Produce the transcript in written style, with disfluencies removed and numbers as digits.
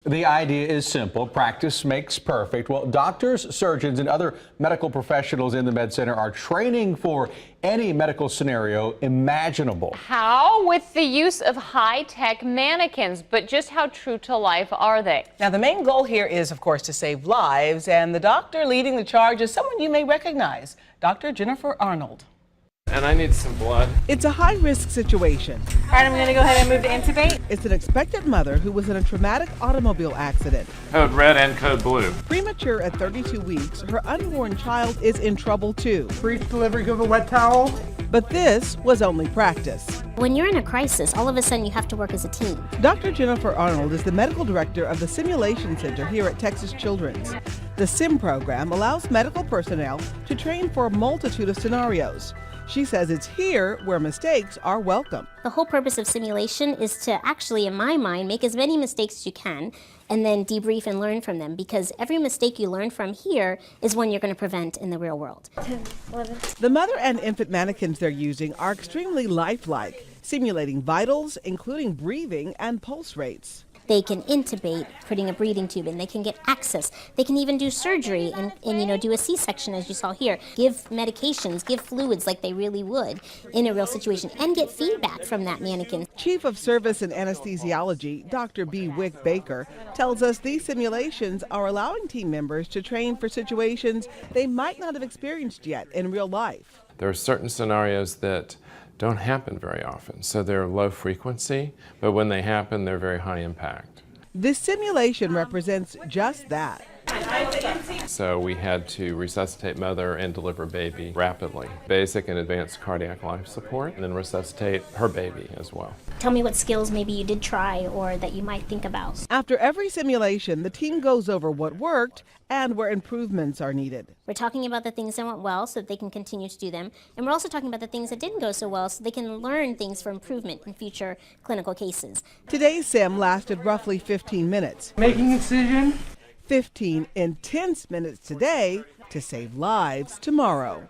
The idea is simple. Practice makes perfect. Well, doctors, surgeons, and other medical professionals in the Med Center are training for any medical scenario imaginable. How? With the use of high-tech mannequins. But just how true to life are they? Now, the main goal here is, of course, to save lives. And the doctor leading the charge is someone you may recognize, Dr. Jennifer Arnold. And I need some blood. It's a high-risk situation. All right, I'm going to go ahead and move to intubate. It's an expectant mother who was in a traumatic automobile accident. Code red and code blue. Premature at 32 weeks, her unborn child is in trouble too. Brief delivery of a wet towel. But this was only practice. When you're in a crisis, all of a sudden you have to work as a team. Dr. Jennifer Arnold is the medical director of the Simulation Center here at Texas Children's. The SIM program allows medical personnel to train for a multitude of scenarios. She says it's here where mistakes are welcome. The whole purpose of simulation is to actually, in my mind, make as many mistakes as you can and then debrief and learn from them, because every mistake you learn from here is one you're going to prevent in the real world. 10, 11. The mother and infant mannequins they're using are extremely lifelike, simulating vitals, including breathing and pulse rates. They can intubate, putting a breathing tube in. They can get access. They can even do surgery and do a C-section, as you saw here. Give medications, give fluids like they really would in a real situation, and get feedback from that mannequin. Chief of Service and Anesthesiology, Dr. B. Wick Baker, tells us these simulations are allowing team members to train for situations they might not have experienced yet in real life. There are certain scenarios that don't happen very often, so they're low frequency, but when they happen, they're very high impact. This simulation represents just that. So we had to resuscitate mother and deliver baby rapidly. Basic and advanced cardiac life support, and then resuscitate her baby as well. Tell me what skills maybe you did try or that you might think about. After every simulation, the team goes over what worked and where improvements are needed. We're talking about the things that went well so that they can continue to do them. And we're also talking about the things that didn't go so well so they can learn things for improvement in future clinical cases. Today's sim lasted roughly 15 minutes. Making incision. 15 intense minutes today to save lives tomorrow.